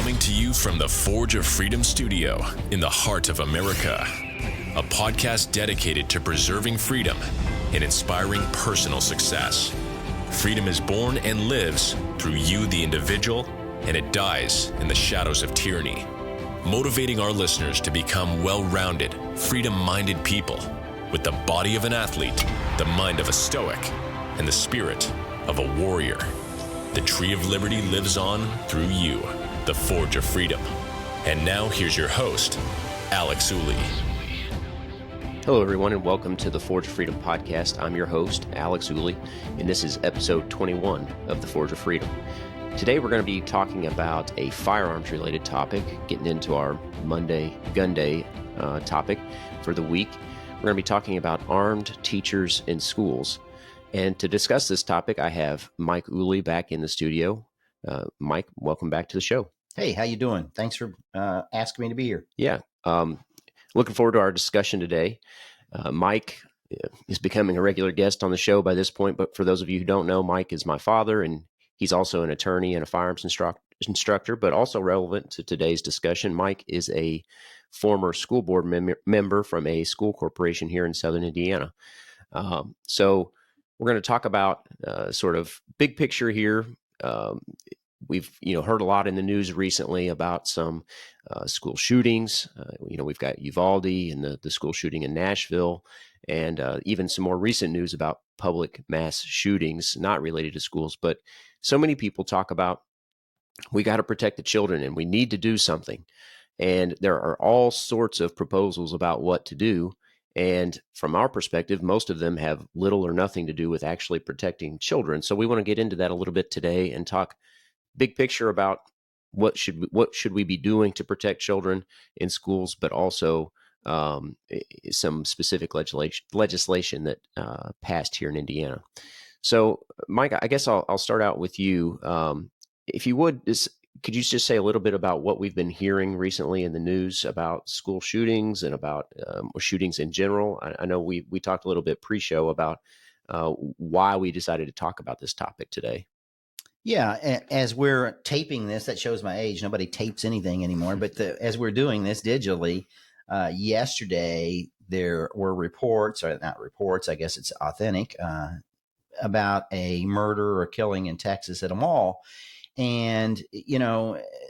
Coming to you from the Forge of Freedom studio in the heart of America. A podcast dedicated to preserving freedom and inspiring personal success. Freedom is born and lives through you, the individual, and it dies in the shadows of tyranny. Motivating our listeners to become well-rounded, freedom-minded people with the body of an athlete, the mind of a stoic, and the spirit of a warrior. The tree of liberty lives on through you, the Forge of Freedom. And now here's your host, Alex Ooley. Hello, everyone, and welcome to the Forge of Freedom podcast. I'm your host, Alex Ooley, and this is episode 21 of the Forge of Freedom. Today, we're going to be talking about a firearms-related topic, getting into our Monday Gunday topic for the week. We're going to be talking about armed teachers in schools. And to discuss this topic, I have Mike Ooley back in the studio. Mike, welcome back to the show. Hey, how you doing? Thanks for asking me to be here. Yeah. Looking forward to our discussion today. Mike is becoming a regular guest on the show by this point, but for those of you who don't know, Mike is my father, and he's also an attorney and a firearms instructor, but also relevant to today's discussion. Mike is a former school board member from a school corporation here in Southern Indiana. So we're going to talk about sort of big picture here. We've heard a lot in the news recently about some school shootings. We've got Uvalde and the school shooting in Nashville, and even some more recent news about public mass shootings not related to schools. But so many people talk about we got to protect the children and we need to do something. And there are all sorts of proposals about what to do. And from our perspective, most of them have little or nothing to do with actually protecting children. So we want to get into that a little bit today and talk big picture about what should we be doing to protect children in schools, but also some specific legislation that passed here in Indiana. So, Mike, I guess I'll start out with you. If you would, could you just say a little bit about what we've been hearing recently in the news about school shootings and about shootings in general? I know we talked a little bit pre-show about why we decided to talk about this topic today. Yeah, as we're taping this, that shows my age. Nobody tapes anything anymore. But as we're doing this digitally, yesterday there were reports, or not reports, I guess it's authentic, about a murder or killing in Texas at a mall. And,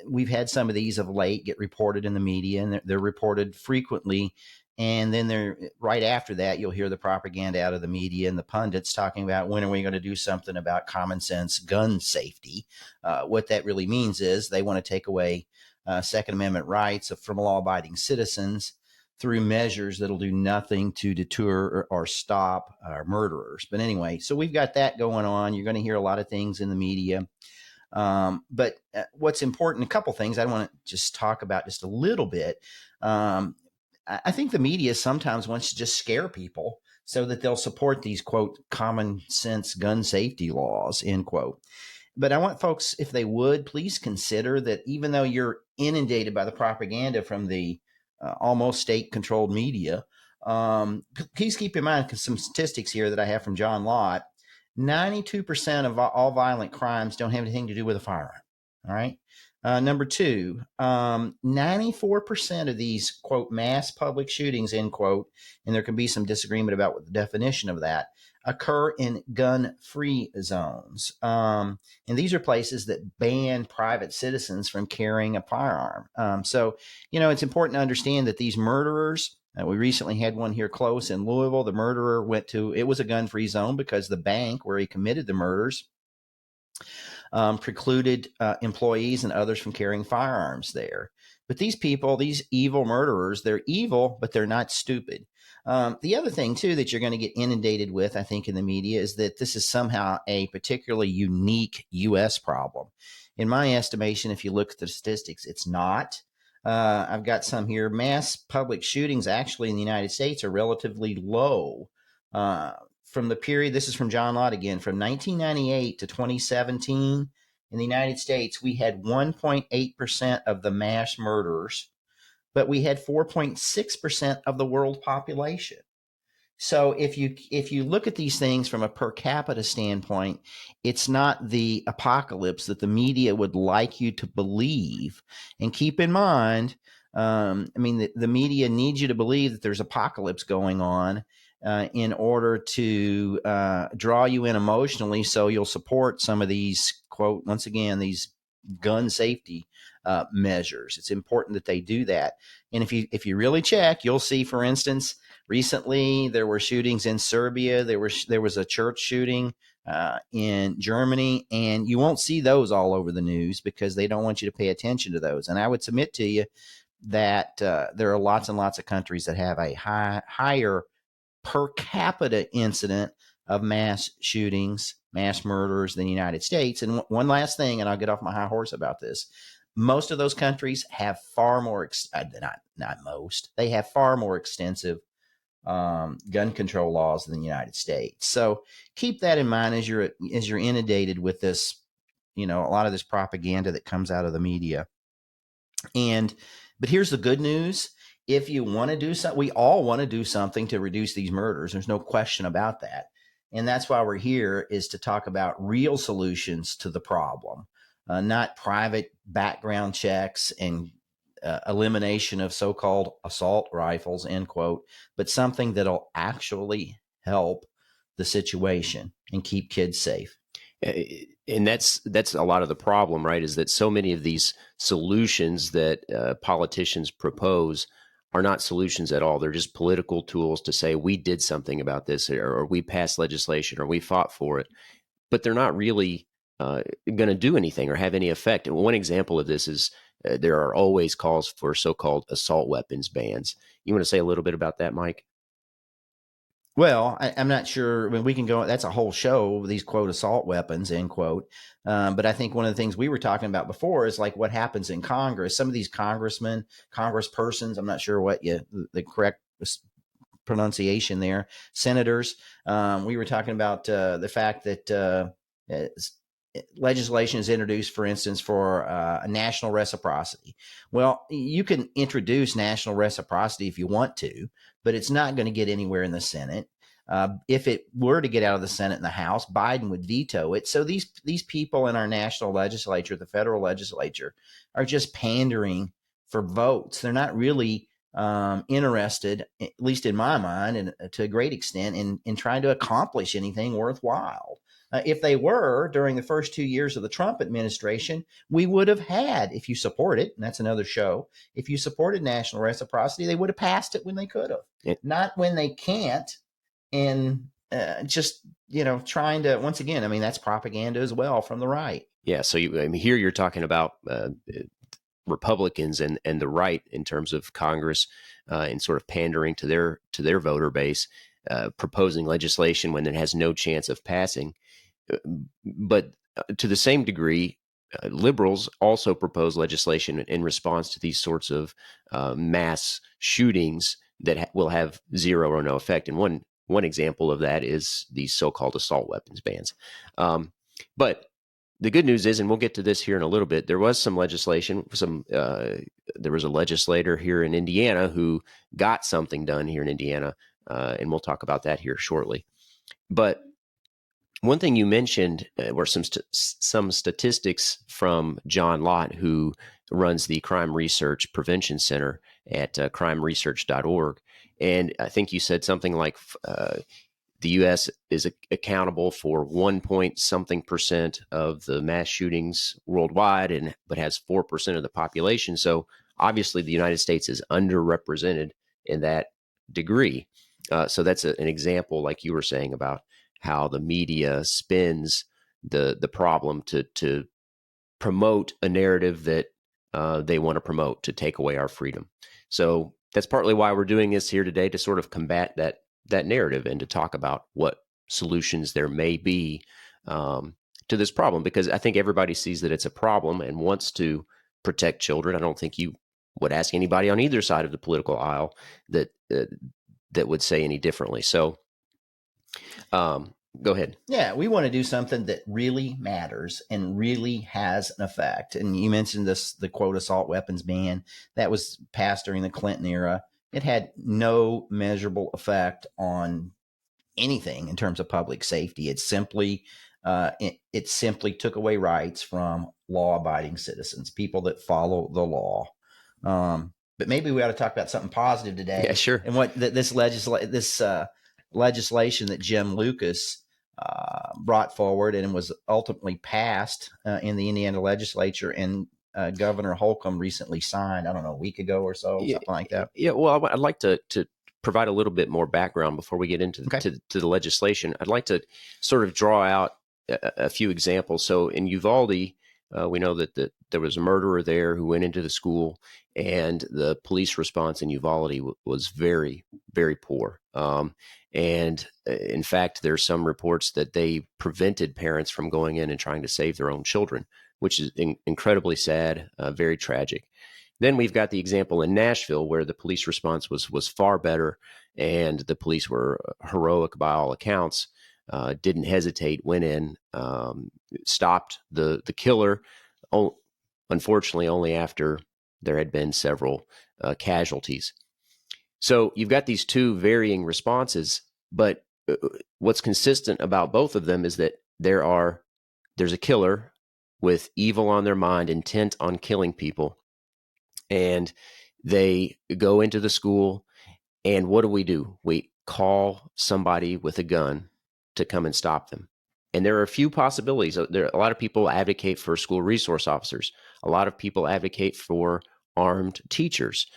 we've had some of these of late get reported in the media, and they're reported frequently. And then right after that, you'll hear the propaganda out of the media and the pundits talking about when are we going to do something about common sense gun safety. What that really means is they want to take away Second Amendment rights from law-abiding citizens through measures that'll do nothing to deter or stop murderers. But anyway, so we've got that going on. You're going to hear a lot of things in the media. But what's important, a couple things I want to just talk about just a little bit. I think the media sometimes wants to just scare people so that they'll support these, quote, common sense gun safety laws, end quote. But I want folks, if they would, please consider that even though you're inundated by the propaganda from the almost state-controlled media, please keep in mind some statistics here that I have from John Lott. 92% of all violent crimes don't have anything to do with a firearm. All right. Number two, 94% of these, quote, mass public shootings, end quote, and there can be some disagreement about what the definition of that, occur in gun-free zones. And these are places that ban private citizens from carrying a firearm. So, it's important to understand that these murderers, we recently had one here close in Louisville. The murderer it was a gun-free zone because the bank where he committed the murders precluded employees and others from carrying firearms there. But these people, these evil murderers, they're evil, but they're not stupid. The other thing, too, that you're going to get inundated with, I think, in the media is that this is somehow a particularly unique U.S. problem. In my estimation, if you look at the statistics, it's not. I've got some here. Mass public shootings actually in the United States are relatively low. From the period, this is from John Lott again, from 1998 to 2017, in the United States, we had 1.8% of the mass murders, but we had 4.6% of the world population. So if you look at these things from a per capita standpoint, it's not the apocalypse that the media would like you to believe. And keep in mind, the media needs you to believe that there's apocalypse going on in order to draw you in emotionally, so you'll support some of these, quote, once again, these gun safety measures. It's important that they do that. And if you really check, you'll see, for instance, recently there were shootings in Serbia. There was a church shooting in Germany, and you won't see those all over the news because they don't want you to pay attention to those. And I would submit to you that there are lots and lots of countries that have a higher per capita incident of mass shootings, mass murders than the United States. And one last thing, and I'll get off my high horse about this. Most of those countries have far more, not most, they have far more extensive gun control laws than the United States. So keep that in mind as you're inundated with this, a lot of this propaganda that comes out of the media. But here's the good news. If you want to do something, we all want to do something to reduce these murders. There's no question about that. And that's why we're here, is to talk about real solutions to the problem, not private background checks and elimination of so-called assault rifles, end quote, but something that'll actually help the situation and keep kids safe. And that's a lot of the problem, right? Is that so many of these solutions that politicians propose are not solutions at all. They're just political tools to say we did something about this, or we passed legislation, or we fought for it. But they're not really going to do anything or have any effect. And one example of this is there are always calls for so-called assault weapons bans. You want to say a little bit about that, Mike? Well, I'm not sure. I mean, we can go. That's a whole show. These, quote, assault weapons, end quote. But I think one of the things we were talking about before is like what happens in Congress. Some of these congressmen, congresspersons, I'm not sure what the correct pronunciation there, senators. We were talking about the fact that legislation is introduced, for instance, for a national reciprocity. Well, you can introduce national reciprocity if you want to, but it's not going to get anywhere in the Senate. If it were to get out of the Senate and the House, Biden would veto it. So these people in our national legislature, the federal legislature, are just pandering for votes. They're not really interested, at least in my mind, and to a great extent, in trying to accomplish anything worthwhile. If they were, during the first 2 years of the Trump administration, we would have had, if you support it, and that's another show, if you supported national reciprocity, they would have passed it when they could have, not when they can't. And just, trying to, once again, that's propaganda as well from the right. Yeah. So here you're talking about Republicans and the right in terms of Congress and sort of pandering to their voter base, proposing legislation when it has no chance of passing. But to the same degree, liberals also propose legislation in response to these sorts of mass shootings that will have zero or no effect. And one example of that is these so-called assault weapons bans. But the good news is, and we'll get to this here in a little bit, there was some legislation, there was a legislator here in Indiana who got something done here in Indiana, and we'll talk about that here shortly. But one thing you mentioned were some statistics from John Lott, who runs the Crime Research Prevention Center at crimeresearch.org. And I think you said something like the U.S. is accountable for 1-point-something% of the mass shootings worldwide, but has 4% of the population. So obviously the United States is underrepresented in that degree. So that's an example, like you were saying, about how the media spins the problem to promote a narrative that they want to promote, to take away our freedom. So that's partly why we're doing this here today, to sort of combat that narrative and to talk about what solutions there may be to this problem, because I think everybody sees that it's a problem and wants to protect children. I don't think you would ask anybody on either side of the political aisle that would say any differently. So go ahead. Yeah, we want to do something that really matters and really has an effect. And you mentioned the quote assault weapons ban that was passed during the Clinton era. it had no measurable effect on anything in terms of public safety. It simply took away rights from law-abiding citizens, people that follow the law. But maybe we ought to talk about something positive today. Yeah, sure. And what this legislation that Jim Lucas brought forward and was ultimately passed in the Indiana legislature, and Governor Holcomb recently signed, I don't know, a week ago or so, Yeah, something like that. Yeah, well, I'd like to provide a little bit more background before we get into Okay. to the legislation. I'd like to sort of draw out a few examples. So in Uvalde, we know that there was a murderer there who went into the school, and the police response in Uvalde was very, very poor. And in fact, there's some reports that they prevented parents from going in and trying to save their own children, which is incredibly sad, very tragic. Then we've got the example in Nashville where the police response was far better, and the police were heroic by all accounts. Didn't hesitate, went in, stopped the killer. Unfortunately, only after there had been several casualties. So you've got these two varying responses, but what's consistent about both of them is that there's a killer with evil on their mind, intent on killing people, and they go into the school, and what do? We call somebody with a gun to come and stop them. And there are a few possibilities. A lot of people advocate for school resource officers. A lot of people advocate for armed teachers.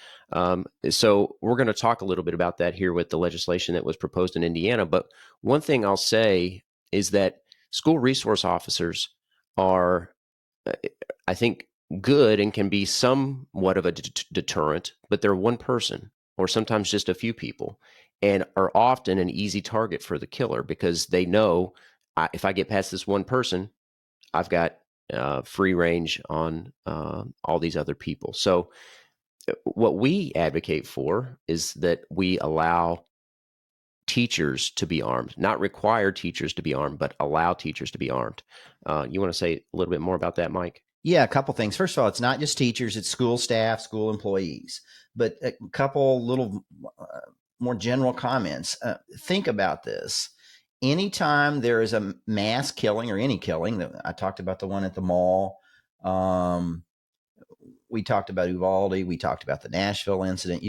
So we're going to talk a little bit about that here with the legislation that was proposed in Indiana. But one thing I'll say is that school resource officers are, I think, good and can be somewhat of a deterrent, but they're one person or sometimes just a few people, and are often an easy target for the killer because they know, if I get past this one person, I've got free range on all these other people. So what we advocate for is that we allow teachers to be armed, not require teachers to be armed, but allow teachers to be armed. You want to say a little bit more about that, Mike? Yeah, a couple things. First of all, it's not just teachers, it's school staff, school employees. But a couple little more general comments. Think about this. Anytime there is a mass killing or any killing, I talked about the one at the mall. We talked about Uvalde. We talked about the Nashville incident.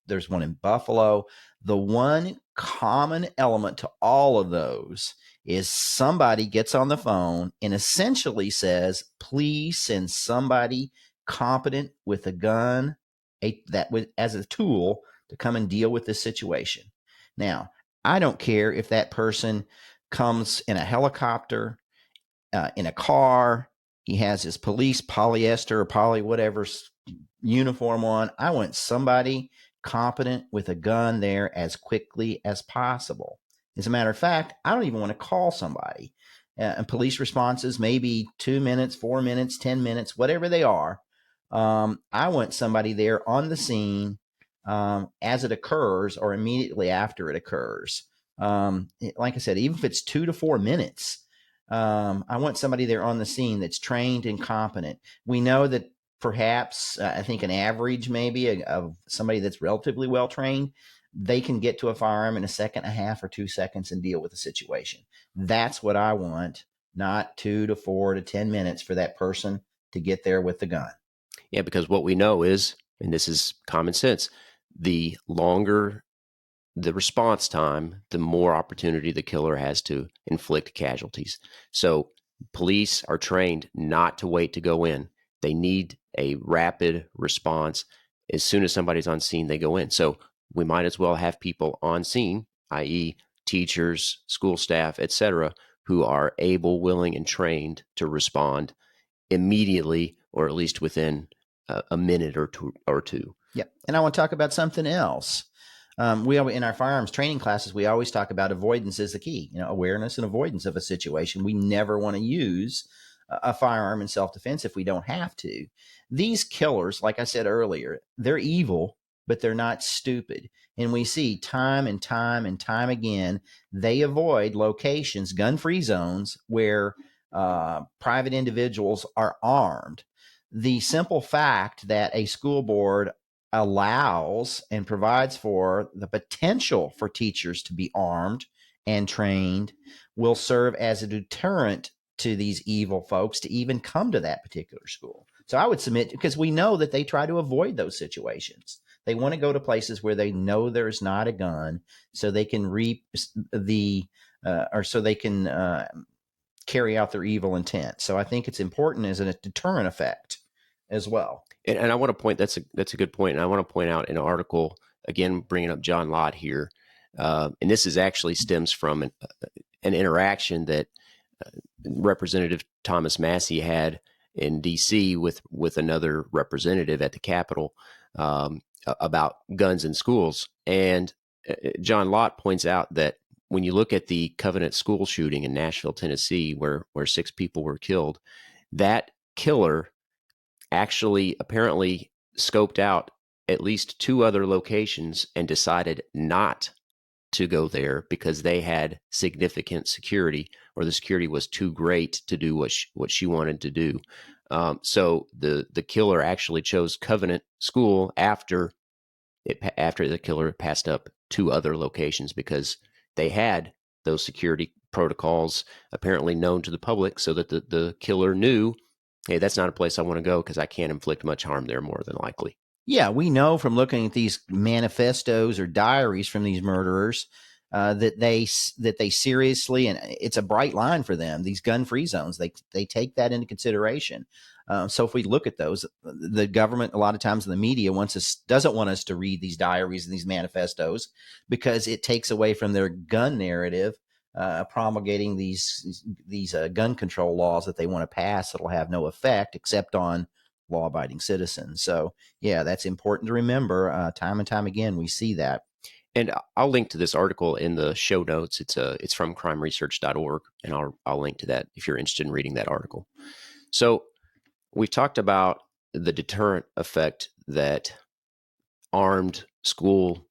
There's one in Buffalo. The one common element to all of those is somebody gets on the phone and essentially says, please send somebody competent with a gun as a tool to come and deal with this situation. Now, I don't care if that person comes in a helicopter, in a car, he has his police polyester or poly whatever uniform on. I want somebody competent with a gun there as quickly as possible. As a matter of fact, I don't even want to call somebody. And police responses, maybe 2 minutes, 4 minutes, 10 minutes, whatever they are. I want somebody there on the scene as it occurs or immediately after it occurs. Like I said, even if it's 2 to 4 minutes, I want somebody there on the scene that's trained and competent. We know that perhaps, I think an average maybe of somebody that's relatively well trained, they can get to a firearm in a second and a half or 2 seconds and deal with the situation. That's what I want, not 2 to 4 to 10 minutes for that person to get there with the gun. Yeah, because what we know is, and this is common sense, the longer the response time, the more opportunity the killer has to inflict casualties. So police are trained not to wait to go in. They need a rapid response. As soon as somebody's on scene, they go in. So we might as well have people on scene, i.e. teachers, school staff, etc., who are able, willing, and trained to respond immediately, or at least within a minute or two. Yeah. And I want to talk about something else. We in our firearms training classes, we always talk about avoidance is the key, awareness and avoidance of a situation. We never want to use a firearm in self-defense if we don't have to. These killers, like I said earlier, they're evil, but they're not stupid. And we see time and time and time again, they avoid locations, gun-free zones where private individuals are armed. The simple fact that a school board allows and provides for the potential for teachers to be armed and trained will serve as a deterrent to these evil folks to even come to that particular school. So I would submit, because we know that they try to avoid those situations. They want to go to places where they know there's not a gun, so they can reap so they can carry out their evil intent. So I think it's important as a deterrent effect as well. And I want to point, that's a good point. And I want to point out an article, again, bringing up John Lott here. And this is actually stems from an interaction that Representative Thomas Massey had in D.C. with another representative at the Capitol about guns in schools. And John Lott points out that when you look at the Covenant school shooting in Nashville, Tennessee, where 6 people were killed, that killer actually apparently scoped out at least 2 other locations and decided not to go there because they had significant security, or the security was too great to do what she wanted to do. So the killer actually chose Covenant School after the killer passed up 2 other locations because they had those security protocols apparently known to the public, so that the killer knew, hey, that's not a place I want to go because I can't inflict much harm there more than likely. Yeah, we know from looking at these manifestos or diaries from these murderers that they seriously, and it's a bright line for them, these gun-free zones. They take that into consideration. So if we look at those, the government, a lot of times in the media, doesn't want us to read these diaries and these manifestos because it takes away from their gun narrative, promulgating these gun control laws that they want to pass that'll have no effect except on law-abiding citizens. So yeah, that's important to remember. Time and time again, we see that. And I'll link to this article in the show notes. It's from crimeresearch.org, and I'll link to that if you're interested in reading that article. So we've talked about the deterrent effect that armed school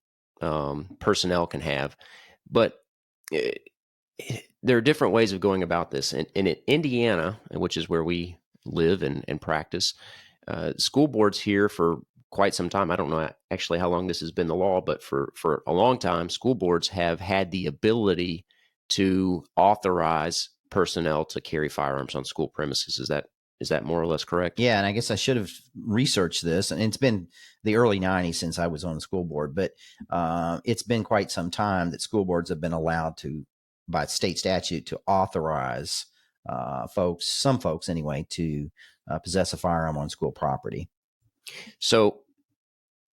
personnel can have, but there are different ways of going about this. And in Indiana, which is where we live and practice, school boards here for quite some time, I don't know actually how long this has been the law, but for a long time, school boards have had the ability to authorize personnel to carry firearms on school premises. Is that more or less correct? Yeah, and I guess I should have researched this. And it's been the early 90s since I was on the school board, but it's been quite some time that school boards have been allowed to, by state statute, to authorize some folks anyway, to possess a firearm on school property. So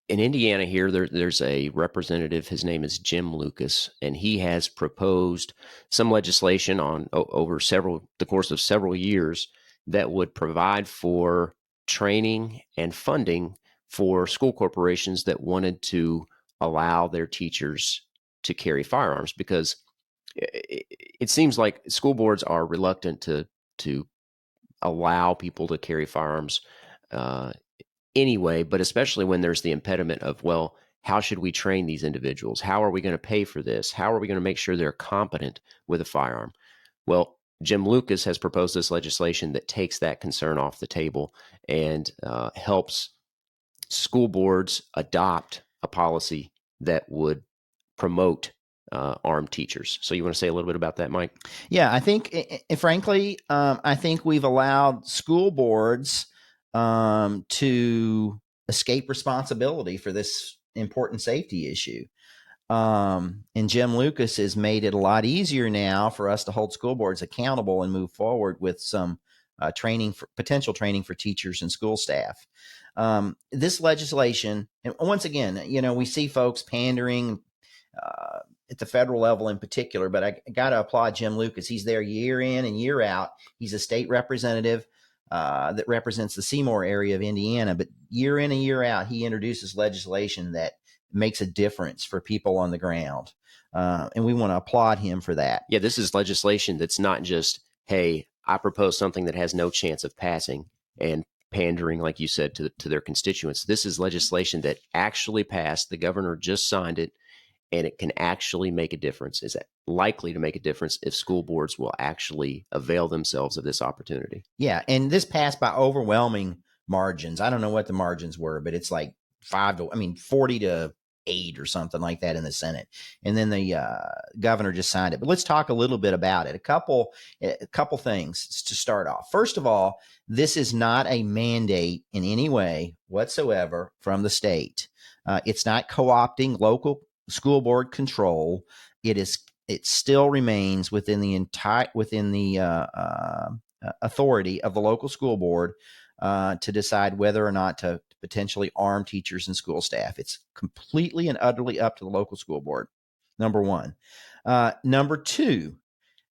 in Indiana here, there's a representative. His name is Jim Lucas, and he has proposed some legislation over the course of several years that would provide for training and funding for school corporations that wanted to allow their teachers to carry firearms, because it seems like school boards are reluctant to allow people to carry firearms anyway, but especially when there's the impediment of, well, how should we train these individuals? How are we going to pay for this? How are we going to make sure they're competent with a firearm? Well, Jim Lucas has proposed this legislation that takes that concern off the table and helps school boards adopt a policy that would promote armed teachers. So you want to say a little bit about that, Mike? Yeah, I think, frankly, I think we've allowed school boards to escape responsibility for this important safety issue. And Jim Lucas has made it a lot easier now for us to hold school boards accountable and move forward with some potential training for teachers and school staff. This legislation, and once again, we see folks pandering at the federal level in particular, but I got to applaud Jim Lucas. He's there year in and year out. He's a state representative that represents the Seymour area of Indiana, but year in and year out, he introduces legislation that makes a difference for people on the ground. And we want to applaud him for that. Yeah, this is legislation that's not just, hey, I propose something that has no chance of passing and pandering, like you said, to their constituents. This is legislation that actually passed. The governor just signed it, and it can actually make a difference. Is it likely to make a difference if school boards will actually avail themselves of this opportunity? Yeah, and this passed by overwhelming margins. I don't know what the margins were, but it's like 40-8 or something like that in the Senate. And then the governor just signed it. But let's talk a little bit about it. A couple things to start off. First of all, this is not a mandate in any way whatsoever from the state. It's not co-opting local school board control. It still remains within the authority of the local school board to decide whether or not to potentially arm teachers and school staff. It's completely and utterly up to the local school board, number one. Number two,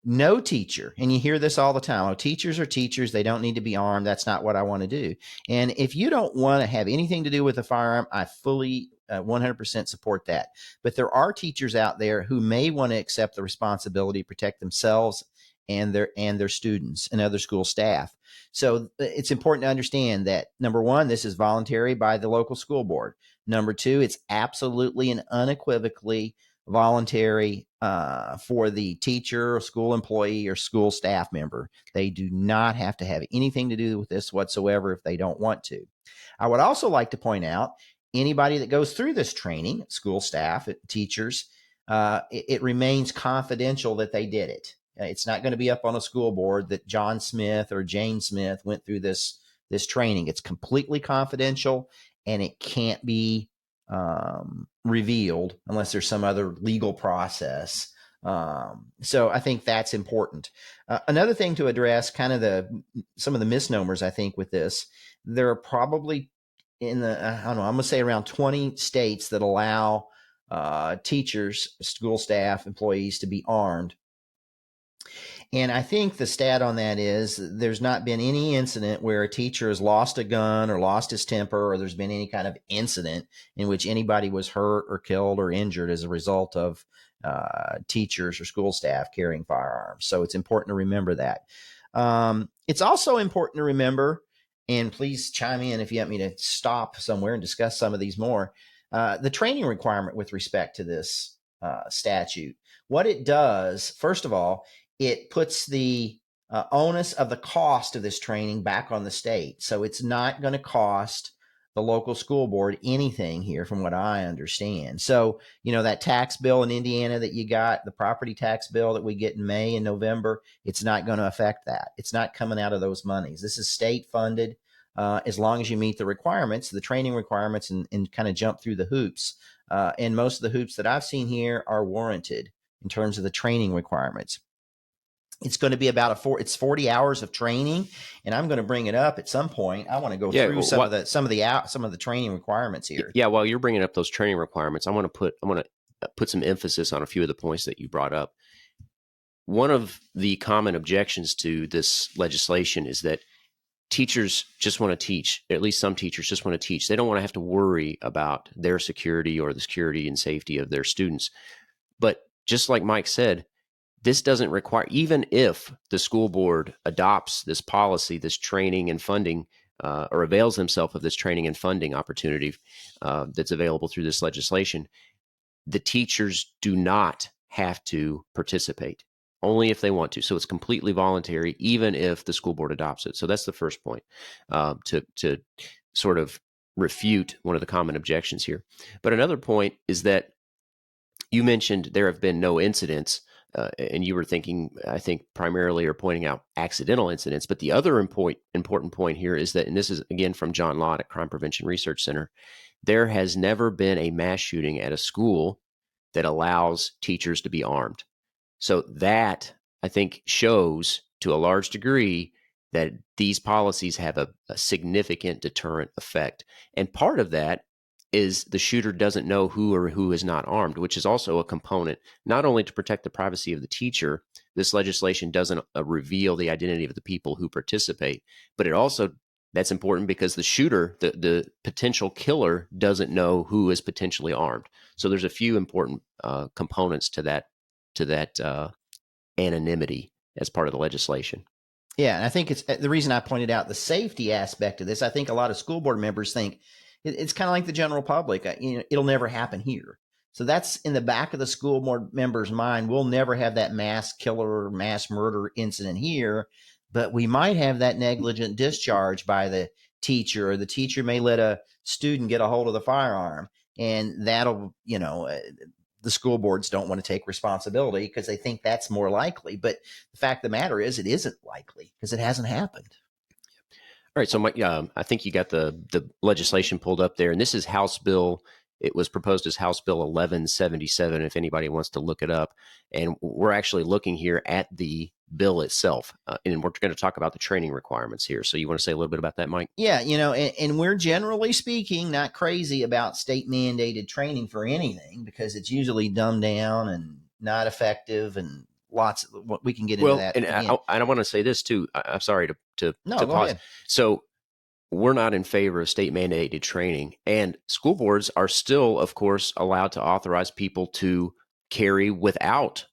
no teacher, and you hear this all the time, oh, teachers are teachers, they don't need to be armed. That's not what I want to do. And if you don't want to have anything to do with a firearm, I fully 100% support that. But there are teachers out there who may want to accept the responsibility to protect themselves and their students and other school staff. So it's important to understand that, number one, this is voluntary by the local school board. Number two, it's absolutely and unequivocally voluntary for the teacher or school employee or school staff member. They do not have to have anything to do with this whatsoever if they don't want to. I would also like to point out, anybody that goes through this training, school staff, teachers, it remains confidential that they did it. It's not going to be up on a school board that John Smith or Jane Smith went through this training. It's completely confidential, and it can't be revealed unless there's some other legal process. So I think that's important. Another thing to address, kind of some of the misnomers I think with this, there are probably I'm going to say around 20 states that allow teachers, school staff, employees to be armed. And I think the stat on that is there's not been any incident where a teacher has lost a gun or lost his temper, or there's been any kind of incident in which anybody was hurt or killed or injured as a result of teachers or school staff carrying firearms. So it's important to remember that. It's also important to remember, and please chime in if you want me to stop somewhere and discuss some of these more, the training requirement with respect to this statute. What it does, first of all, it puts the onus of the cost of this training back on the state. So it's not going to cost the local school board anything here from what I understand. So, that tax bill in Indiana that you got, the property tax bill that we get in May and November, it's not going to affect that. It's not coming out of those monies. This is state funded as long as you meet the requirements, the training requirements, and kind of jump through the hoops. And most of the hoops that I've seen here are warranted in terms of the training requirements. It's going to be about 40 hours of training, and I'm going to bring it up at some point. I want to go through some of the training requirements here. Yeah, while you're bringing up those training requirements, I want to put some emphasis on a few of the points that you brought up. One of the common objections to this legislation is that teachers just want to teach. At least some teachers just want to teach. They don't want to have to worry about their security or the security and safety of their students. But just like Mike said, this doesn't require, even if the school board adopts this policy, this training and funding, or avails themselves of this training and funding opportunity that's available through this legislation, the teachers do not have to participate, only if they want to. So it's completely voluntary, even if the school board adopts it. So that's the first point, to sort of refute one of the common objections here. But another point is that you mentioned there have been no incidents. And you were thinking, I think, primarily or pointing out accidental incidents. But the other important point here is that, and this is again from John Lott at Crime Prevention Research Center, there has never been a mass shooting at a school that allows teachers to be armed. So that, I think, shows to a large degree that these policies have a significant deterrent effect. And part of that is the shooter doesn't know who is not armed, which is also a component, not only to protect the privacy of the teacher. This legislation doesn't reveal the identity of the people who participate, but it also, that's important because the shooter, the potential killer, doesn't know who is potentially armed. So there's a few important components to that anonymity as part of the legislation. Yeah, and I think it's the reason I pointed out the safety aspect of this. I think a lot of school board members think it's kind of like the general public. It'll never happen here. So that's in the back of the school board member's mind. We'll never have that mass killer or mass murder incident here, but we might have that negligent discharge by the teacher, or the teacher may let a student get a hold of the firearm, and that'll, the school boards don't want to take responsibility because they think that's more likely. But the fact of the matter is, it isn't likely because it hasn't happened. All right, so Mike, I think you got the legislation pulled up there, and this is House Bill. It was proposed as House Bill 1177. If anybody wants to look it up, and we're actually looking here at the bill itself, and we're going to talk about the training requirements here. So you want to say a little bit about that, Mike? Yeah, and we're generally speaking not crazy about state mandated training for anything because it's usually dumbed down and not effective, and lots of what we can get into that. And I want to say this too. I'm sorry to go pause. ahead. So we're not in favor of state mandated training, and school boards are still, of course, allowed to authorize people to carry without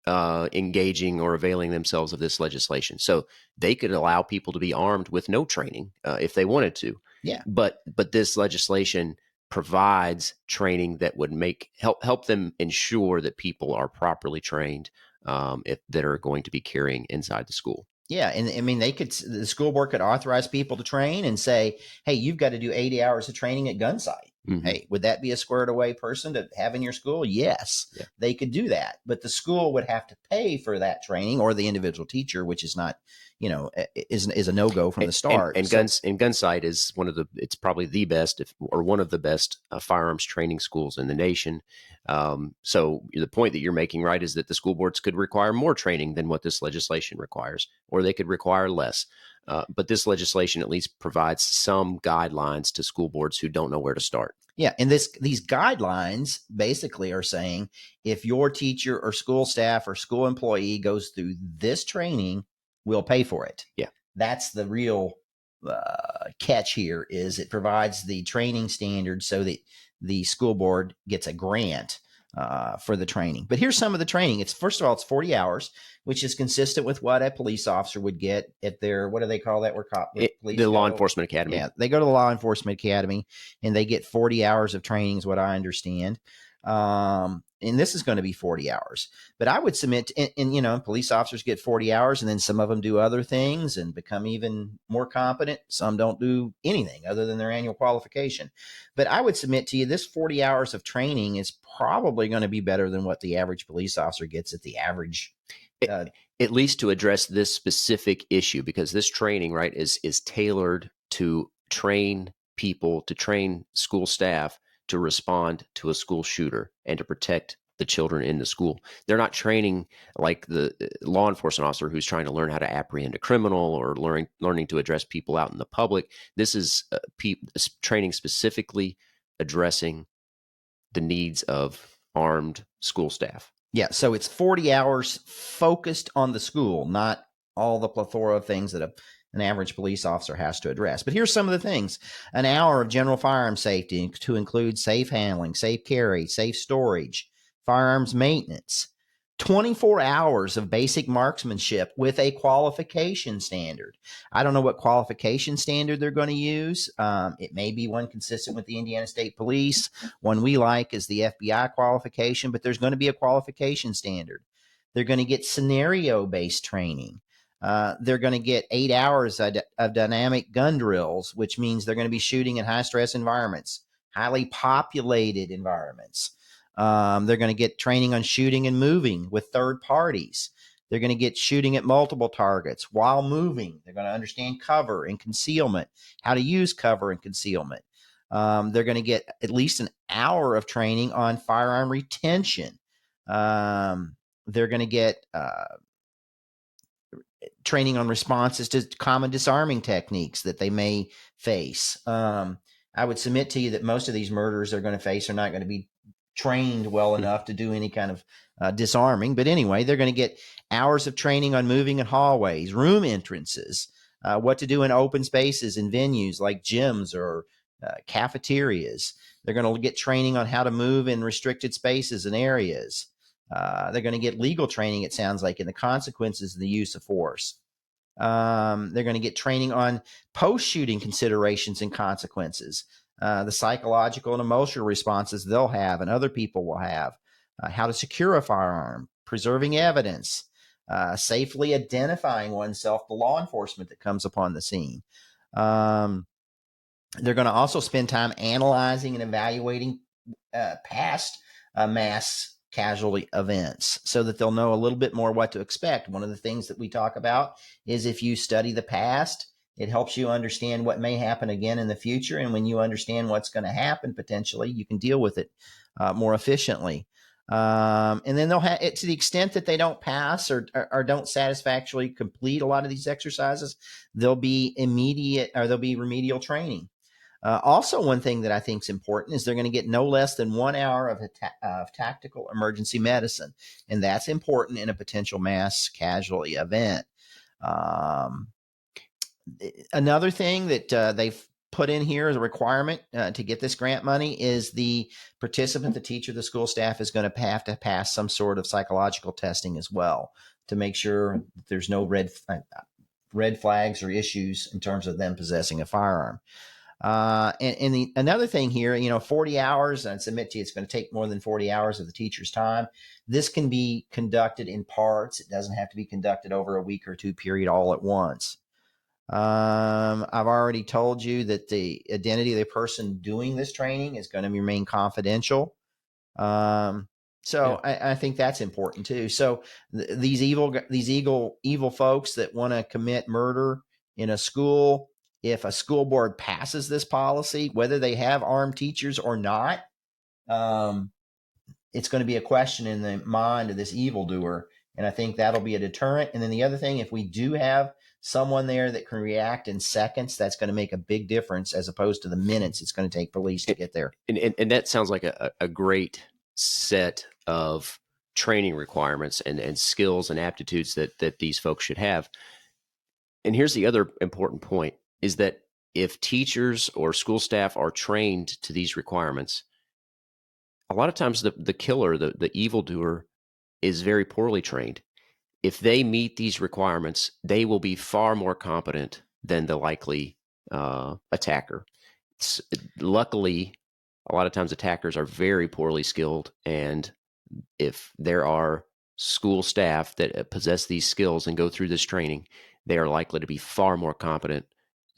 engaging or availing themselves of this legislation. So they could allow people to be armed with no training if they wanted to. Yeah. But this legislation provides training that would help them ensure that people are properly trained that are going to be carrying inside the school. Yeah, and I mean, the school board could authorize people to train and say, "Hey, you've got to do 80 hours of training at gun sight." Mm-hmm. Hey, would that be a squared away person to have in your school? Yes, yeah. They could do that, but the school would have to pay for that training, or the individual teacher, which is not, is a no go from the start. And gun sight is it's probably the best, or one of the best firearms training schools in the nation. So the point that you're making, right, is that the school boards could require more training than what this legislation requires, or they could require less. But this legislation at least provides some guidelines to school boards who don't know where to start. Yeah, and these guidelines basically are saying if your teacher or school staff or school employee goes through this training, we'll pay for it. Yeah, that's the real catch here. Is it provides the training standards so that the school board gets a grant for the training. But here's some of the training. First of all, it's 40 hours, which is consistent with what a police officer would get at their, what do they call that? The Law Enforcement Academy. Yeah, they go to the Law Enforcement Academy and they get 40 hours of training is what I understand. And this is going to be 40 hours. But I would submit, and police officers get 40 hours, and then some of them do other things and become even more competent. Some don't do anything other than their annual qualification. But I would submit to you, this 40 hours of training is probably going to be better than what the average police officer gets at the average. At least to address this specific issue, because this training, right, is tailored to train people, to train school staff to respond to a school shooter and to protect the children in the school. They're not training like the law enforcement officer who's trying to learn how to apprehend a criminal or learning to address people out in the public. This is training specifically addressing the needs of armed school staff. Yeah, so it's 40 hours focused on the school, not all the plethora of things that an average police officer has to address. But here's some of the things. An hour of general firearm safety to include safe handling, safe carry, safe storage, firearms maintenance. 24 hours of basic marksmanship with a qualification standard. I don't know what qualification standard they're going to use. It may be one consistent with the Indiana State Police. One we like is the FBI qualification, but there's going to be a qualification standard. They're going to get scenario-based training. They're going to get 8 hours of dynamic gun drills, which means they're going to be shooting in high-stress environments, highly populated environments. They're going to get training on shooting and moving with third parties. They're going to get shooting at multiple targets while moving. They're going to understand cover and concealment, how to use cover and concealment. They're going to get at least an hour of training on firearm retention. They're going to get training on responses to common disarming techniques that they may face. I would submit to you that most of these murders they're going to face are not going to be trained well enough to do any kind of disarming. But anyway, they're going to get hours of training on moving in hallways, room entrances, what to do in open spaces and venues like gyms or cafeterias. They're going to get training on how to move in restricted spaces and areas. They're going to get legal training, it sounds like, in the consequences of the use of force. They're going to get training on post-shooting considerations and consequences. The psychological and emotional responses they'll have and other people will have, how to secure a firearm, preserving evidence, safely identifying oneself to law enforcement that comes upon the scene. They're going to also spend time analyzing and evaluating past mass casualty events so that they'll know a little bit more what to expect. One of the things that we talk about is if you study the past, it helps you understand what may happen again in the future. And when you understand what's going to happen, potentially, you can deal with it more efficiently. And then they'll have it to the extent that they don't pass or don't satisfactorily complete a lot of these exercises, there'll be remedial training. Also, one thing that I think is important is they're going to get no less than 1 hour of tactical emergency medicine. And that's important in a potential mass casualty event. Another thing that they've put in here as a requirement to get this grant money is the participant, the teacher, the school staff is going to have to pass some sort of psychological testing as well to make sure that there's no red flags or issues in terms of them possessing a firearm. Another thing here, 40 hours, and I submit to you, it's going to take more than 40 hours of the teacher's time. This can be conducted in parts. It doesn't have to be conducted over a week or two period all at once. I've already told you that the identity of the person doing this training is going to remain confidential. I think that's important too. So these evil folks that want to commit murder in a school, if a school board passes this policy, whether they have armed teachers or not, it's going to be a question in the mind of this evildoer. And I think that'll be a deterrent. And then the other thing, if we do have someone there that can react in seconds, that's going to make a big difference as opposed to the minutes it's going to take police to get there. And that sounds like a great set of training requirements and skills and aptitudes that these folks should have. And here's the other important point is that if teachers or school staff are trained to these requirements, a lot of times the killer, the evildoer, is very poorly trained. If they meet these requirements, they will be far more competent than the likely attacker. Luckily, a lot of times attackers are very poorly skilled, and if there are school staff that possess these skills and go through this training, they are likely to be far more competent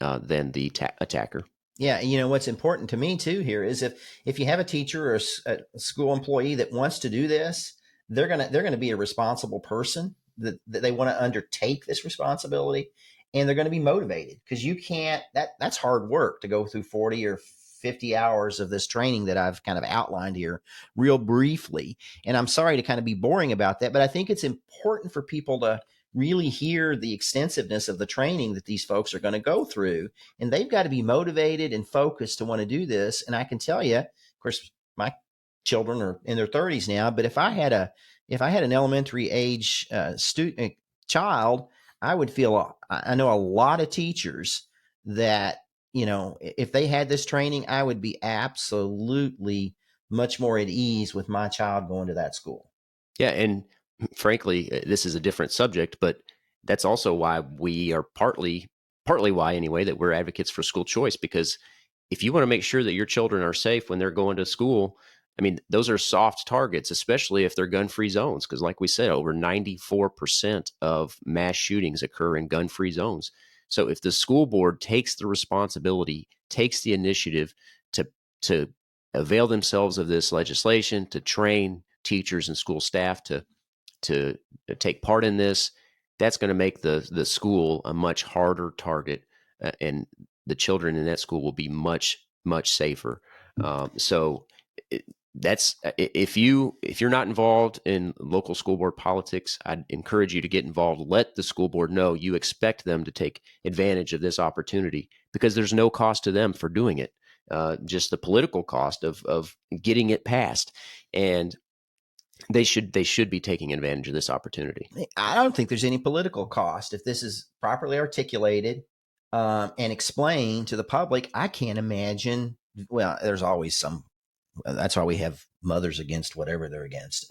than the attacker. Yeah, what's important to me too here is if you have a teacher or a school employee that wants to do this, they're gonna be a responsible person that they want to undertake this responsibility, and they're going to be motivated because you can't. That's hard work to go through 40 or 50 hours of this training that I've kind of outlined here real briefly. And I'm sorry to kind of be boring about that, but I think it's important for people to really hear the extensiveness of the training that these folks are going to go through. And they've got to be motivated and focused to want to do this. And I can tell you, of course, my children are in their 30s now, but if I had an elementary age child, I would feel, I know a lot of teachers that, if they had this training, I would be absolutely much more at ease with my child going to that school. Yeah. And frankly, this is a different subject, but that's also why we are partly why anyway, that we're advocates for school choice, because if you want to make sure that your children are safe when they're going to school, I mean, those are soft targets, especially if they're gun-free zones, because like we said, over 94% of mass shootings occur in gun-free zones. So if the school board takes the responsibility, takes the initiative to avail themselves of this legislation, to train teachers and school staff to take part in this, that's going to make the school a much harder target, and the children in that school will be much, much safer. That's if you're not involved in local school board politics, I'd encourage you to get involved. Let the school board know you expect them to take advantage of this opportunity, because there's no cost to them for doing it, just the political cost of getting it passed. And they should be taking advantage of this opportunity. I don't think there's any political cost if this is properly articulated and explained to the public. I can't imagine. Well, there's always some. That's why we have mothers against whatever they're against.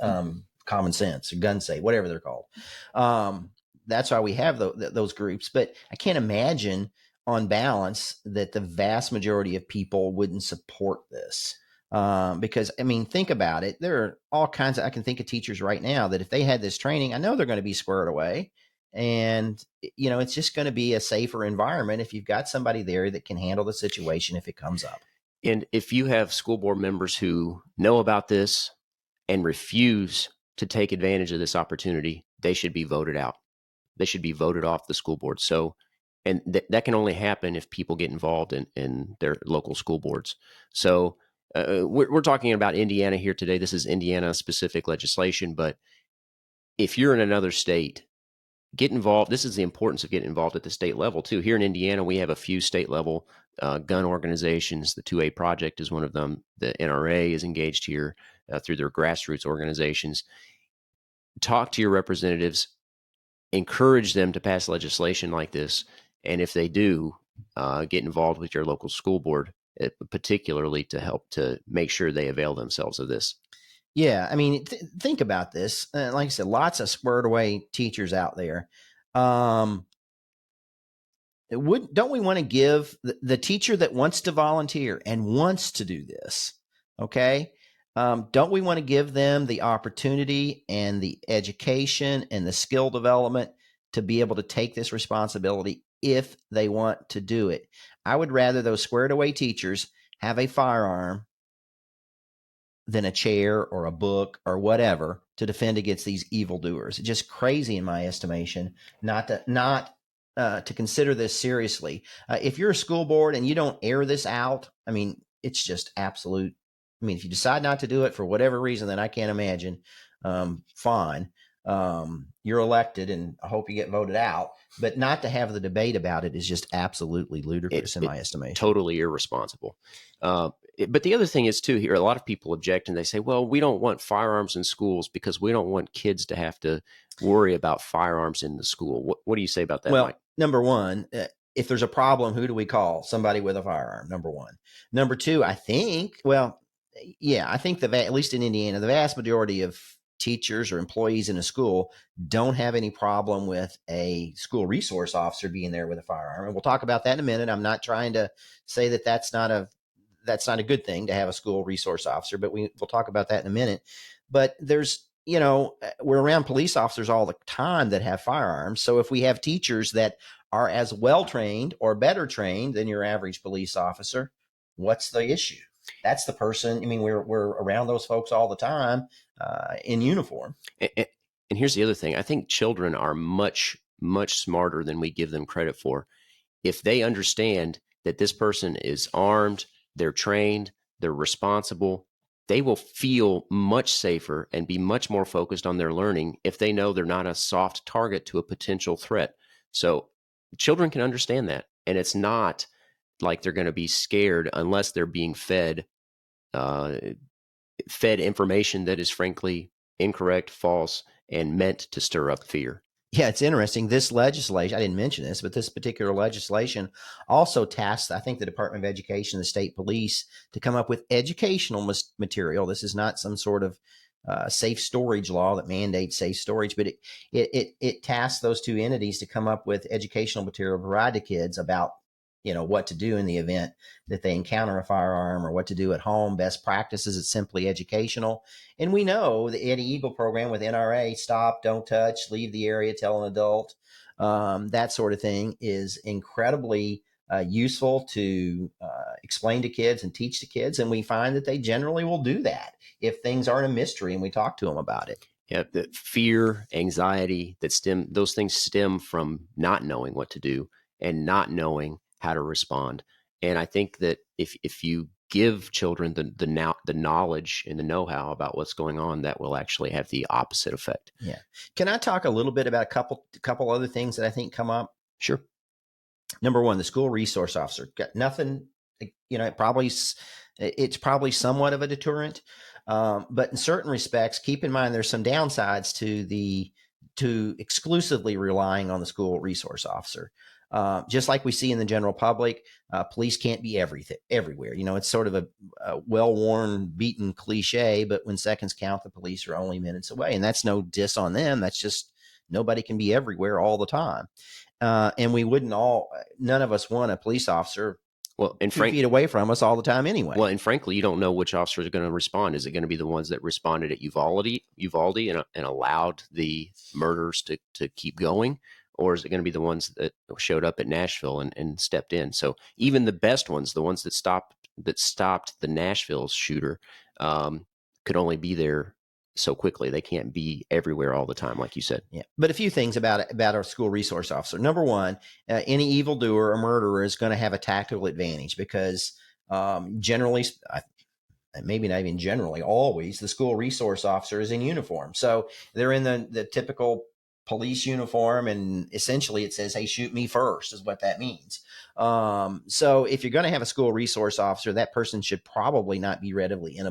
Common sense, or gun safe, whatever they're called. That's why we have those groups. But I can't imagine, on balance, that the vast majority of people wouldn't support this. Because, I mean, think about it. There are all kinds of, I can think of teachers right now that if they had this training, I know they're going to be squared away. And, it's just going to be a safer environment if you've got somebody there that can handle the situation if it comes up. And if you have school board members who know about this and refuse to take advantage of this opportunity, they should be voted out. They should be voted off the school board. So, and that can only happen if people get involved in their local school boards. So we're talking about Indiana here today. This is Indiana specific legislation, but if you're in another state, get involved. This is the importance of getting involved at the state level too. Here in Indiana, we have a few state level gun organizations. The 2A Project is one of them. The NRA is engaged here through their grassroots organizations. Talk to your representatives, encourage them to pass legislation like this. And if they do, get involved with your local school board, particularly to help to make sure they avail themselves of this. Yeah, I mean, think about this. Like I said, lots of squared away teachers out there. Don't we want to give the teacher that wants to volunteer and wants to do this? Okay, don't we want to give them the opportunity and the education and the skill development to be able to take this responsibility if they want to do it? I would rather those squared away teachers have a firearm than a chair or a book or whatever to defend against these evildoers. It's just crazy in my estimation not to consider this seriously. If you're a school board and you don't air this out, I mean, it's just absolute. I mean, if you decide not to do it for whatever reason, then I can't imagine. Fine. You're elected and I hope you get voted out, but not to have the debate about it is just absolutely ludicrous in my estimation. Totally irresponsible. But the other thing is too here, a lot of people object and they say, well, we don't want firearms in schools because we don't want kids to have to worry about firearms in the school. What do you say about that, Well, Mike? Number one, if there's a problem, who do we call? Somebody with a firearm, number one. Number two, I think at least in Indiana, the vast majority of teachers or employees in a school don't have any problem with a school resource officer being there with a firearm. And we'll talk about that in a minute. I'm not trying to say that that's not a good thing to have a school resource officer, but we'll talk about that in a minute. But there's, we're around police officers all the time that have firearms. So if we have teachers that are as well trained or better trained than your average police officer, what's the issue? That's the person. I mean, we're around those folks all the time in uniform. And here's the other thing. I think children are much, much smarter than we give them credit for. If they understand that this person is armed, they're trained, they're responsible, they will feel much safer and be much more focused on their learning if they know they're not a soft target to a potential threat. So children can understand that. And it's not like they're going to be scared unless they're being fed information that is frankly incorrect, false, and meant to stir up fear. Yeah, it's interesting. This legislation, I didn't mention this, but this particular legislation also tasks, I think, the Department of Education, the state police, to come up with educational material. This is not some sort of safe storage law that mandates safe storage, but it tasks those two entities to come up with educational material to provide to kids about what to do in the event that they encounter a firearm or what to do at home, best practices. It's simply educational. And we know the Eddie Eagle program with NRA, stop, don't touch, leave the area, tell an adult, that sort of thing is incredibly useful to explain to kids and teach to kids. And we find that they generally will do that if things aren't a mystery and we talk to them about it. Yeah, the fear, anxiety those things stem from not knowing what to do and not knowing how to respond. And I think that if you give children the knowledge and the know-how about what's going on, that will actually have the opposite effect. Yeah. Can I talk a little bit about a couple other things that I think come up? Sure. Number one, the school resource officer. Got nothing, it's probably somewhat of a deterrent. But in certain respects, keep in mind there's some downsides to exclusively relying on the school resource officer. Just like we see in the general public, police can't be everywhere. It's sort of a well-worn, beaten cliche, but when seconds count, the police are only minutes away. And that's no diss on them. That's just nobody can be everywhere all the time. And none of us want a police officer 2 feet away from us all the time anyway. Well, and frankly, you don't know which officer is going to respond. Is it going to be the ones that responded at Uvalde and allowed the murders to keep going? or is it going to be the ones that showed up at Nashville and stepped in? So even the best ones, the ones that stopped the Nashville shooter, could only be there so quickly. They can't be everywhere all the time, like you said. Yeah. But a few things about our school resource officer. Number one, any evildoer or murderer is going to have a tactical advantage because generally, maybe not even generally, always, the school resource officer is in uniform. So they're in the typical police uniform, and essentially it says, hey, shoot me first, is what that means. So if you're going to have a school resource officer, that person should probably not be readily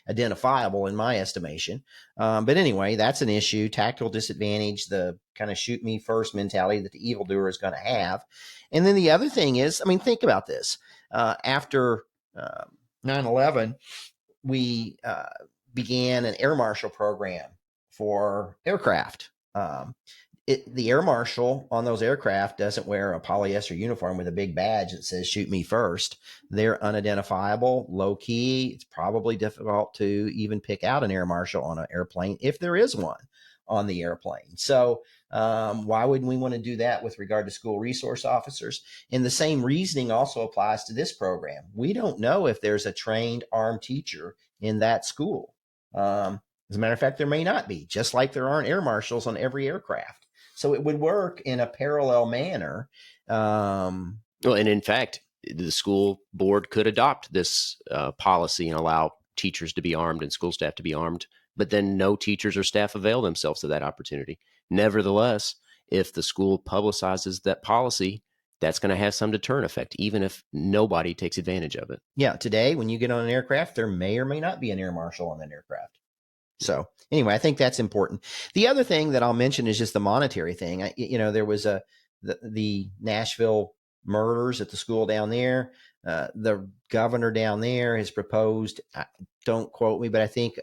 identifiable in my estimation. But anyway, that's an issue. Tactical disadvantage, the kind of shoot me first mentality that the evildoer is going to have. And then the other thing is, I mean, think about this. After 9/11, we began an air marshal program for aircraft. The air marshal on those aircraft doesn't wear a polyester uniform with a big badge that says shoot me first. They're unidentifiable, low key. It's probably difficult to even pick out an air marshal on an airplane if there is one on the airplane. So why wouldn't we want to do that with regard to school resource officers? And the same reasoning also applies to this program. We don't know if there's a trained armed teacher in that school. As a matter of fact, there may not be, just like there aren't air marshals on every aircraft. So it would work in a parallel manner. Well, and in fact, the school board could adopt this policy and allow teachers to be armed and school staff to be armed, but then no teachers or staff avail themselves to that opportunity. Nevertheless, if the school publicizes that policy, that's going to have some deterrent effect, even if nobody takes advantage of it. Yeah, today, when you get on an aircraft, there may or may not be an air marshal on that aircraft. So anyway, I think that's important. The other thing that I'll mention is just the monetary thing. There was the Nashville murders at the school down there. The governor down there has proposed, don't quote me, but I think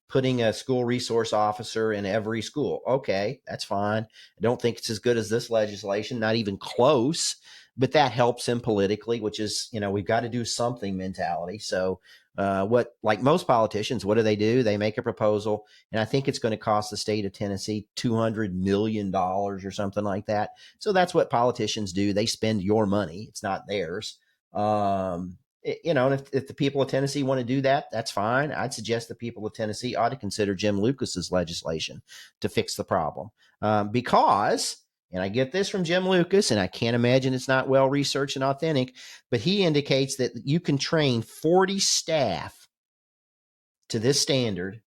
putting a school resource officer in every school. Okay, that's fine. I don't think it's as good as this legislation, not even close, but that helps him politically, which is, we've got to do something mentality. So like most politicians, what do? They make a proposal, and I think it's going to cost the state of Tennessee $200 million or something like that. So that's what politicians do. They spend your money. It's not theirs. And if the people of Tennessee want to do that, that's fine. I'd suggest the people of Tennessee ought to consider Jim Lucas's legislation to fix the problem. Because, and I get this from Jim Lucas, and I can't imagine it's not well researched and authentic, but he indicates that you can train 40 staff to this standard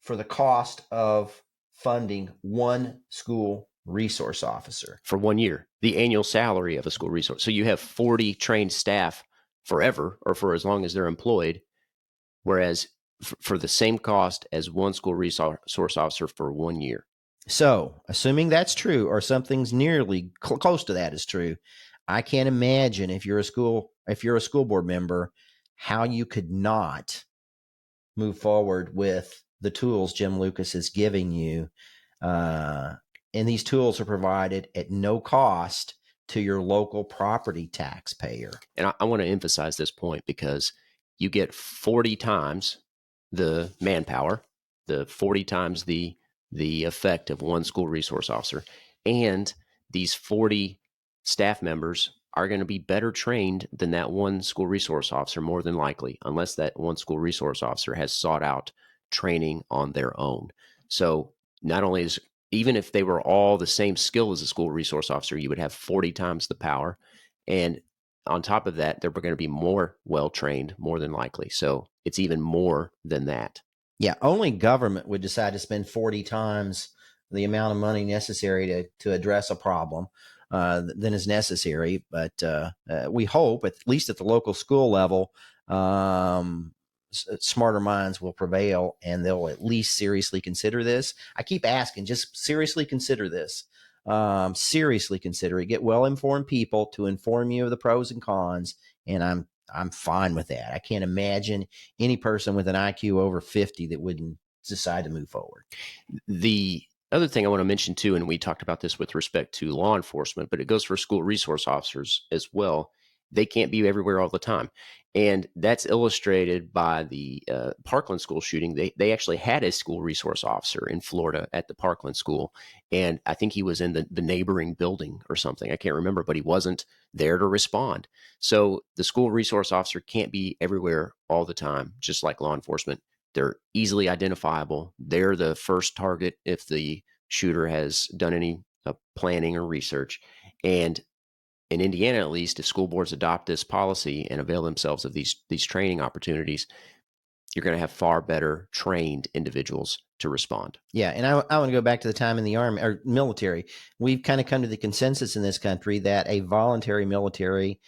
for the cost of funding one school resource officer. For 1 year, the annual salary of a school resource. So you have 40 trained staff forever, or for as long as they're employed, whereas for the same cost as one school resource officer for 1 year. So, assuming that's true, or something's nearly close to that is true, I can't imagine if you're a school board member, how you could not move forward with the tools Jim Lucas is giving you. And these tools are provided at no cost to your local property taxpayer. And I want to emphasize this point because you get 40 times the manpower, the 40 times the effect of one school resource officer. And these 40 staff members are going to be better trained than that one school resource officer, more than likely, unless that one school resource officer has sought out training on their own. So not only is, even if they were all the same skill as a school resource officer, you would have 40 times the power. And on top of that, they're going to be more well-trained, more than likely. So it's even more than that. Yeah, only government would decide to spend 40 times the amount of money necessary to address a problem than is necessary. But we hope, at least at the local school level, smarter minds will prevail, and they'll at least seriously consider this. I keep asking, just seriously consider this. Seriously consider it. Get well-informed people to inform you of the pros and cons, and I'm fine with that. I can't imagine any person with an IQ over 50 that wouldn't decide to move forward. The other thing I want to mention too, and we talked about this with respect to law enforcement, but it goes for school resource officers as well. They can't be everywhere all the time. And that's illustrated by the Parkland school shooting. They actually had a school resource officer in Florida at the Parkland school. And I think he was in the neighboring building or something. I can't remember, but he wasn't there to respond. So the school resource officer can't be everywhere all the time, just like law enforcement. They're easily identifiable. They're the first target if the shooter has done any planning or research. And in Indiana, at least, if school boards adopt this policy and avail themselves of these training opportunities, you're going to have far better trained individuals to respond. Yeah, and I want to go back to the time in the Army or military. We've kind of come to the consensus in this country that a voluntary military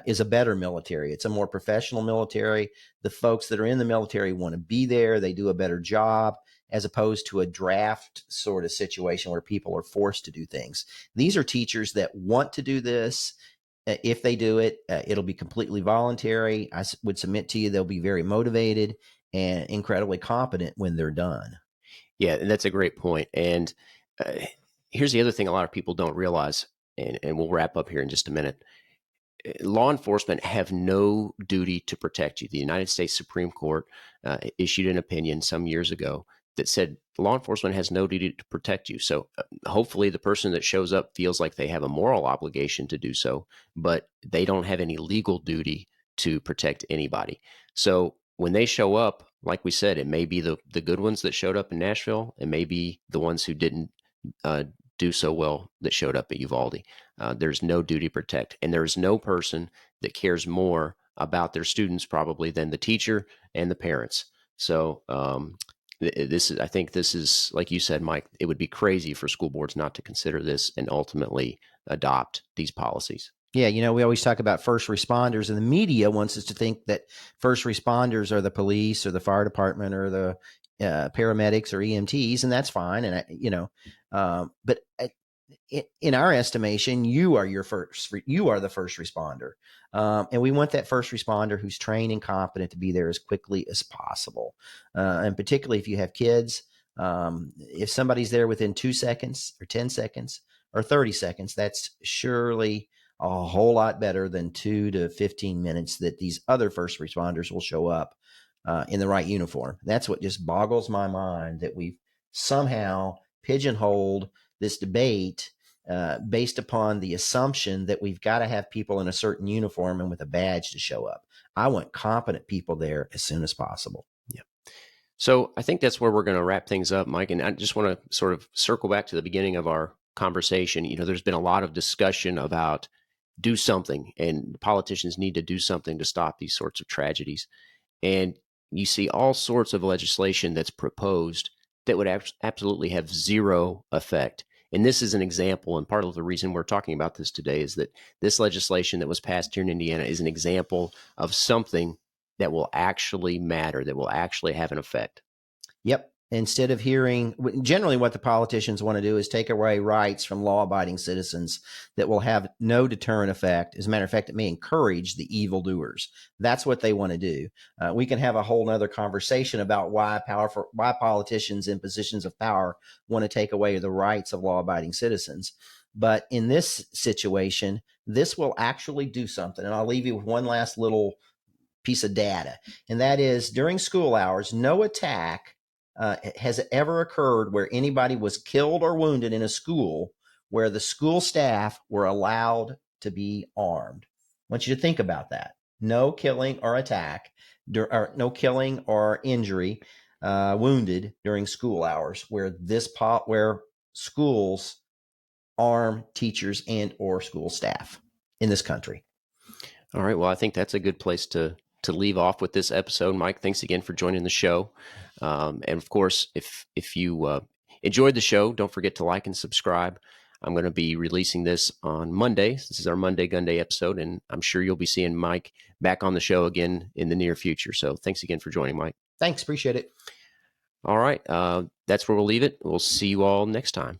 is a better military. It's a more professional military. The folks that are in the military want to be there. They do a better job, as opposed to a draft sort of situation where people are forced to do things. These are teachers that want to do this. If they do it, it'll be completely voluntary. I would submit to you they'll be very motivated and incredibly competent when they're done. Yeah, and that's a great point. And here's the other thing a lot of people don't realize, and we'll wrap up here in just a minute. Law enforcement have no duty to protect you. The United States Supreme Court issued an opinion some years ago that said law enforcement has no duty to protect you. So hopefully the person that shows up feels like they have a moral obligation to do so, but they don't have any legal duty to protect anybody. So when they show up, like we said, it may be the good ones that showed up in Nashville. It may be the ones who didn't do so well that showed up at Uvalde. There's no duty to protect. And there's no person that cares more about their students probably than the teacher and the parents. So I think this is, like you said, Mike, it would be crazy for school boards not to consider this and ultimately adopt these policies. Yeah, we always talk about first responders, and the media wants us to think that first responders are the police or the fire department or the paramedics or EMTs, and that's fine. And but in our estimation, you are the first responder, and we want that first responder who's trained and competent to be there as quickly as possible. And particularly if you have kids, if somebody's there within 2 seconds or 10 seconds or 30 seconds, that's surely a whole lot better than 2 to 15 minutes that these other first responders will show up in the right uniform. That's what just boggles my mind, that we've somehow pigeonholed this debate based upon the assumption that we've got to have people in a certain uniform and with a badge to show up. I want competent people there as soon as possible. Yeah. So I think that's where we're going to wrap things up, Mike. And I just want to sort of circle back to the beginning of our conversation. There's been a lot of discussion about do something, and politicians need to do something to stop these sorts of tragedies. And you see all sorts of legislation that's proposed that would absolutely have zero effect. And this is an example, and part of the reason we're talking about this today is that this legislation that was passed here in Indiana is an example of something that will actually matter, that will actually have an effect. Yep. Instead of hearing, generally what the politicians want to do is take away rights from law-abiding citizens that will have no deterrent effect. As a matter of fact, it may encourage the evildoers. That's what they want to do. We can have a whole nother conversation about why politicians in positions of power want to take away the rights of law-abiding citizens. But in this situation, this will actually do something. And I'll leave you with one last little piece of data, and that is during school hours, no attack has ever occurred where anybody was killed or wounded in a school where the school staff were allowed to be armed. I want you to think about that. No killing or attack, or no killing or injury, wounded during school hours where where schools arm teachers and or school staff in this country. All right. Well, I think that's a good place to leave off with this episode. Mike, thanks again for joining the show. And of course, if you enjoyed the show, don't forget to like and subscribe. I'm going to be releasing this on Monday. This is our Monday Gunday episode, and I'm sure you'll be seeing Mike back on the show again in the near future. So thanks again for joining, Mike. Thanks. Appreciate it. All right. That's where we'll leave it. We'll see you all next time.